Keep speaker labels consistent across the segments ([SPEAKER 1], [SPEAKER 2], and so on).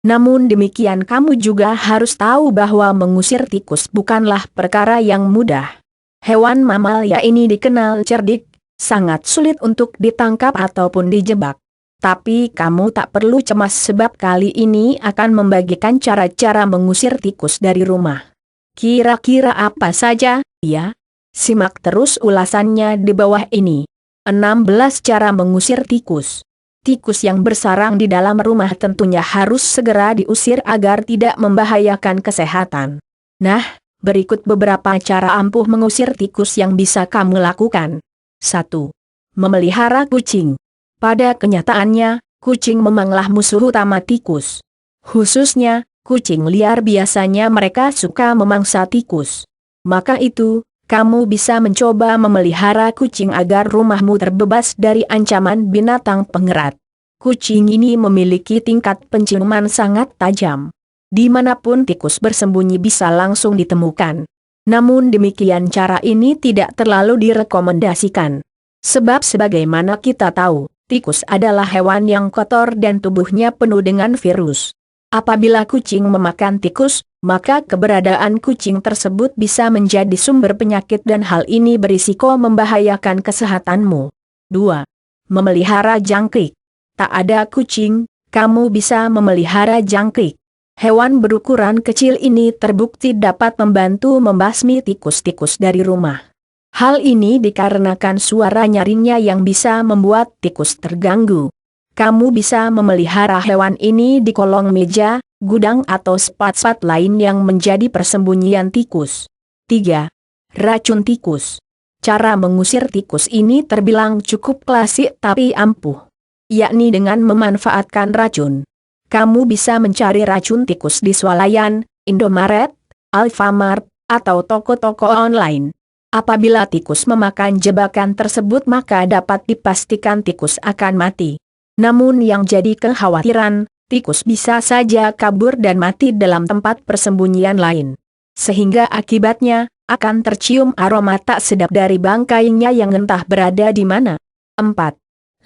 [SPEAKER 1] Namun demikian kamu juga harus tahu bahwa mengusir tikus bukanlah perkara yang mudah. Hewan mamalia ini dikenal cerdik, sangat sulit untuk ditangkap ataupun dijebak. Tapi kamu tak perlu cemas sebab kali ini akan membagikan cara-cara mengusir tikus dari rumah. Kira-kira apa saja, ya? Simak terus ulasannya di bawah ini. 16 cara mengusir tikus. Tikus yang bersarang di dalam rumah tentunya harus segera diusir agar tidak membahayakan kesehatan. Nah, berikut beberapa cara ampuh mengusir tikus yang bisa kamu lakukan. 1. Memelihara kucing. Pada kenyataannya, kucing memanglah musuh utama tikus. Khususnya, kucing liar biasanya mereka suka memangsa tikus. Maka itu, kamu bisa mencoba memelihara kucing agar rumahmu terbebas dari ancaman binatang pengerat. Kucing ini memiliki tingkat penciuman sangat tajam. Dimanapun tikus bersembunyi bisa langsung ditemukan. Namun demikian cara ini tidak terlalu direkomendasikan. Sebab sebagaimana kita tahu, tikus adalah hewan yang kotor dan tubuhnya penuh dengan virus. Apabila kucing memakan tikus, maka keberadaan kucing tersebut bisa menjadi sumber penyakit dan hal ini berisiko membahayakan kesehatanmu. 2. Memelihara jangkrik. Tak ada kucing, kamu bisa memelihara jangkrik. Hewan berukuran kecil ini terbukti dapat membantu membasmi tikus-tikus dari rumah. Hal ini dikarenakan suara nyaringnya yang bisa membuat tikus terganggu. Kamu bisa memelihara hewan ini di kolong meja, gudang atau spot-spot lain yang menjadi persembunyian tikus. 3. Racun tikus. Cara mengusir tikus ini terbilang cukup klasik tapi ampuh. Yakni dengan memanfaatkan racun. Kamu bisa mencari racun tikus di swalayan, Indomaret, Alfamart, atau toko-toko online. Apabila tikus memakan jebakan tersebut maka dapat dipastikan tikus akan mati. Namun yang jadi kekhawatiran, tikus bisa saja kabur dan mati dalam tempat persembunyian lain. Sehingga akibatnya, akan tercium aroma tak sedap dari bangkainya yang entah berada di mana. 4.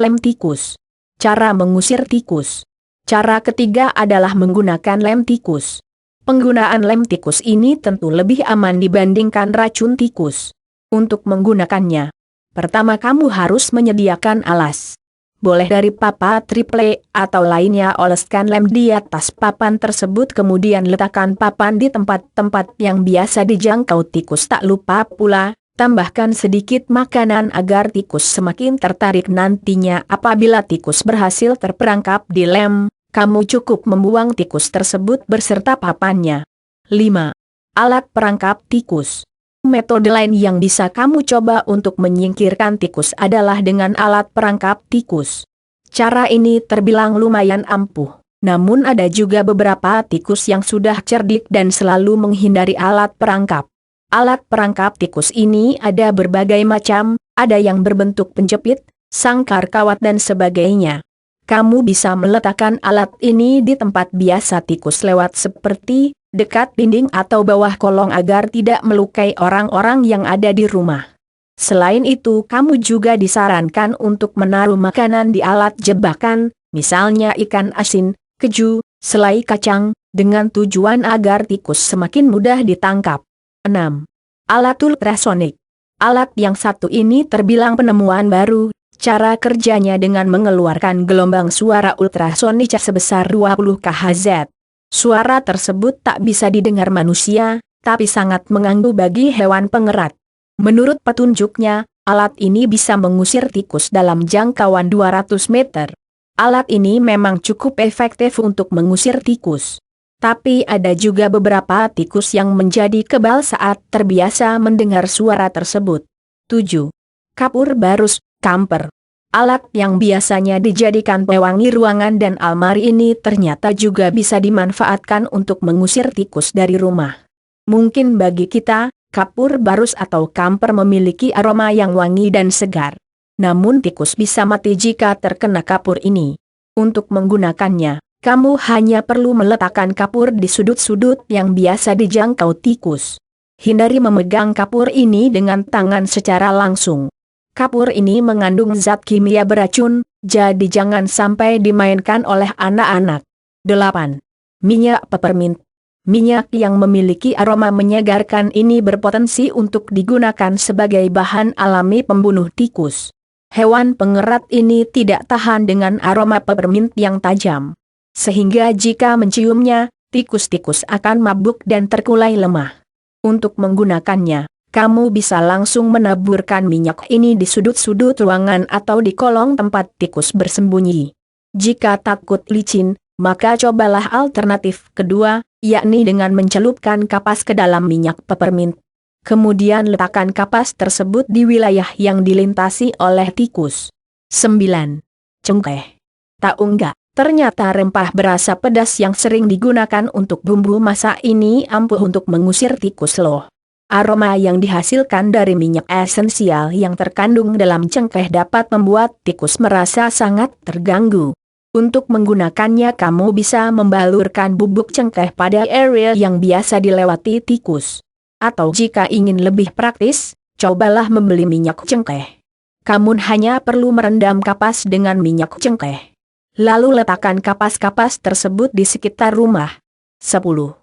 [SPEAKER 1] Lem tikus. Cara mengusir tikus. Cara ketiga adalah menggunakan lem tikus. Penggunaan lem tikus ini tentu lebih aman dibandingkan racun tikus. Untuk menggunakannya, pertama kamu harus menyediakan alas. Boleh dari papan triple atau lainnya, oleskan lem di atas papan tersebut kemudian letakkan papan di tempat-tempat yang biasa dijangkau tikus. Tak lupa pula, tambahkan sedikit makanan agar tikus semakin tertarik nantinya. Apabila tikus berhasil terperangkap di lem, kamu cukup membuang tikus tersebut berserta papannya. 5. Alat perangkap tikus. Metode lain yang bisa kamu coba untuk menyingkirkan tikus adalah dengan alat perangkap tikus. Cara ini terbilang lumayan ampuh, namun ada juga beberapa tikus yang sudah cerdik dan selalu menghindari alat perangkap. Alat perangkap tikus ini ada berbagai macam, ada yang berbentuk penjepit, sangkar kawat dan sebagainya. Kamu bisa meletakkan alat ini di tempat biasa tikus lewat seperti dekat dinding atau bawah kolong agar tidak melukai orang-orang yang ada di rumah. Selain itu kamu juga disarankan untuk menaruh makanan di alat jebakan, misalnya ikan asin, keju, selai kacang, dengan tujuan agar tikus semakin mudah ditangkap. 6. Alat ultrasonik. Alat yang satu ini terbilang penemuan baru. Cara kerjanya dengan mengeluarkan gelombang suara ultrasonik sebesar 20 kHz. Suara tersebut tak bisa didengar manusia, tapi sangat mengganggu bagi hewan pengerat. Menurut petunjuknya, alat ini bisa mengusir tikus dalam jangkauan 200 meter. Alat ini memang cukup efektif untuk mengusir tikus. Tapi ada juga beberapa tikus yang menjadi kebal saat terbiasa mendengar suara tersebut. 7. Kapur barus, kamper. Alat yang biasanya dijadikan pewangi ruangan dan almari ini ternyata juga bisa dimanfaatkan untuk mengusir tikus dari rumah. Mungkin bagi kita, kapur barus atau kamper memiliki aroma yang wangi dan segar. Namun tikus bisa mati jika terkena kapur ini. Untuk menggunakannya, kamu hanya perlu meletakkan kapur di sudut-sudut yang biasa dijangkau tikus. Hindari memegang kapur ini dengan tangan secara langsung. Kapur ini mengandung zat kimia beracun, jadi jangan sampai dimainkan oleh anak-anak. 8. Minyak peppermint. Minyak yang memiliki aroma menyegarkan ini berpotensi untuk digunakan sebagai bahan alami pembunuh tikus. Hewan pengerat ini tidak tahan dengan aroma peppermint yang tajam. Sehingga jika menciumnya, tikus-tikus akan mabuk dan terkulai lemah. Untuk menggunakannya, kamu bisa langsung menaburkan minyak ini di sudut-sudut ruangan atau di kolong tempat tikus bersembunyi. Jika takut licin, maka cobalah alternatif kedua, yakni dengan mencelupkan kapas ke dalam minyak peppermint. Kemudian letakkan kapas tersebut di wilayah yang dilintasi oleh tikus. 9. Cengkeh. Tahu enggak, ternyata rempah berasa pedas yang sering digunakan untuk bumbu masak ini ampuh untuk mengusir tikus loh. Aroma yang dihasilkan dari minyak esensial yang terkandung dalam cengkeh dapat membuat tikus merasa sangat terganggu. Untuk menggunakannya kamu bisa membalurkan bubuk cengkeh pada area yang biasa dilewati tikus. Atau jika ingin lebih praktis, cobalah membeli minyak cengkeh. Kamu hanya perlu merendam kapas dengan minyak cengkeh. Lalu letakkan kapas-kapas tersebut di sekitar rumah. 10.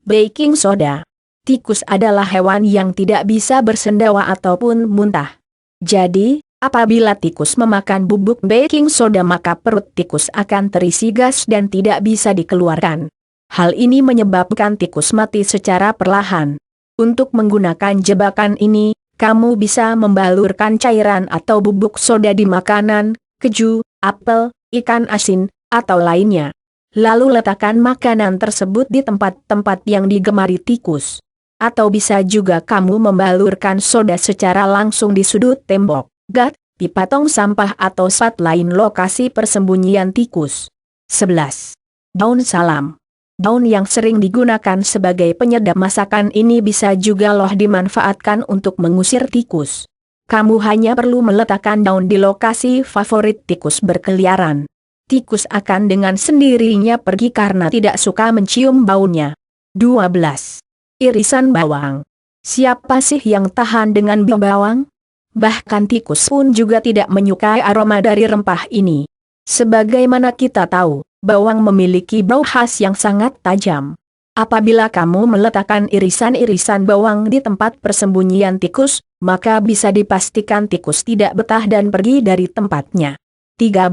[SPEAKER 1] Baking soda. Tikus adalah hewan yang tidak bisa bersendawa ataupun muntah. Jadi, apabila tikus memakan bubuk baking soda maka perut tikus akan terisi gas dan tidak bisa dikeluarkan. Hal ini menyebabkan tikus mati secara perlahan. Untuk menggunakan jebakan ini, kamu bisa membalurkan cairan atau bubuk soda di makanan, keju, apel, ikan asin, atau lainnya. Lalu letakkan makanan tersebut di tempat-tempat yang digemari tikus. Atau bisa juga kamu membalurkan soda secara langsung di sudut tembok, gat, pipa tong sampah atau spot lain lokasi persembunyian tikus. 11. Daun salam. Daun yang sering digunakan sebagai penyedap masakan ini bisa juga loh dimanfaatkan untuk mengusir tikus. Kamu hanya perlu meletakkan daun di lokasi favorit tikus berkeliaran. Tikus akan dengan sendirinya pergi karena tidak suka mencium baunya. 12. Irisan bawang. Siapa sih yang tahan dengan bau bawang? Bahkan tikus pun juga tidak menyukai aroma dari rempah ini. Sebagaimana kita tahu, bawang memiliki bau khas yang sangat tajam. Apabila kamu meletakkan irisan-irisan bawang di tempat persembunyian tikus, maka bisa dipastikan tikus tidak betah dan pergi dari tempatnya. 13.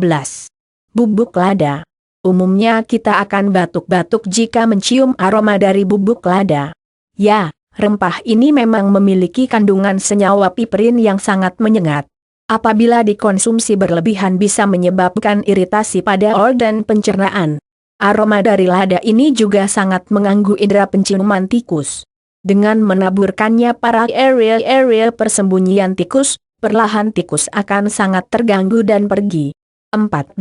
[SPEAKER 1] Bubuk lada. Umumnya kita akan batuk-batuk jika mencium aroma dari bubuk lada. Ya, rempah ini memang memiliki kandungan senyawa piperin yang sangat menyengat. Apabila dikonsumsi berlebihan bisa menyebabkan iritasi pada organ pencernaan. Aroma dari lada ini juga sangat mengganggu indera penciuman tikus. Dengan menaburkannya pada area-area persembunyian tikus, perlahan tikus akan sangat terganggu dan pergi. 14.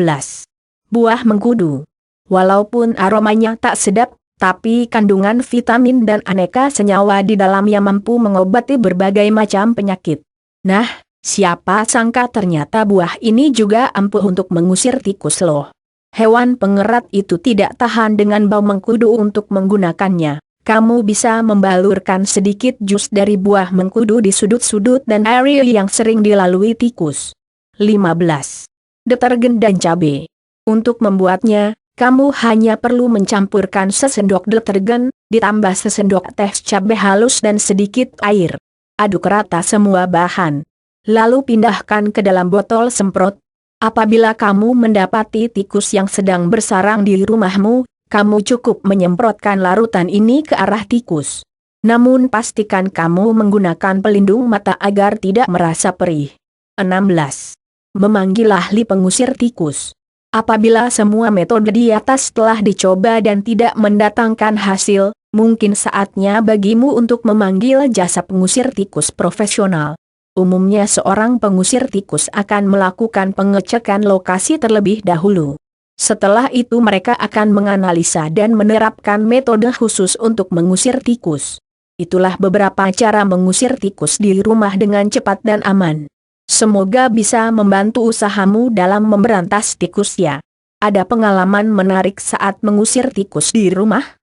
[SPEAKER 1] Buah mengkudu. Walaupun aromanya tak sedap, tapi kandungan vitamin dan aneka senyawa di dalamnya mampu mengobati berbagai macam penyakit. Nah, siapa sangka ternyata buah ini juga ampuh untuk mengusir tikus loh. Hewan pengerat itu tidak tahan dengan bau mengkudu untuk menggunakannya. Kamu bisa membalurkan sedikit jus dari buah mengkudu di sudut-sudut dan area yang sering dilalui tikus. 15. Detergen dan cabai. Untuk membuatnya, kamu hanya perlu mencampurkan sesendok detergen, ditambah sesendok teh cabai halus dan sedikit air. Aduk rata semua bahan. Lalu pindahkan ke dalam botol semprot. Apabila kamu mendapati tikus yang sedang bersarang di rumahmu, kamu cukup menyemprotkan larutan ini ke arah tikus. Namun pastikan kamu menggunakan pelindung mata agar tidak merasa perih. 16. Memanggil ahli pengusir tikus. Apabila semua metode di atas telah dicoba dan tidak mendatangkan hasil, mungkin saatnya bagimu untuk memanggil jasa pengusir tikus profesional. Umumnya seorang pengusir tikus akan melakukan pengecekan lokasi terlebih dahulu. Setelah itu mereka akan menganalisa dan menerapkan metode khusus untuk mengusir tikus. Itulah beberapa cara mengusir tikus di rumah dengan cepat dan aman. Semoga bisa membantu usahamu dalam memberantas tikus ya. Ada pengalaman menarik saat mengusir tikus di rumah?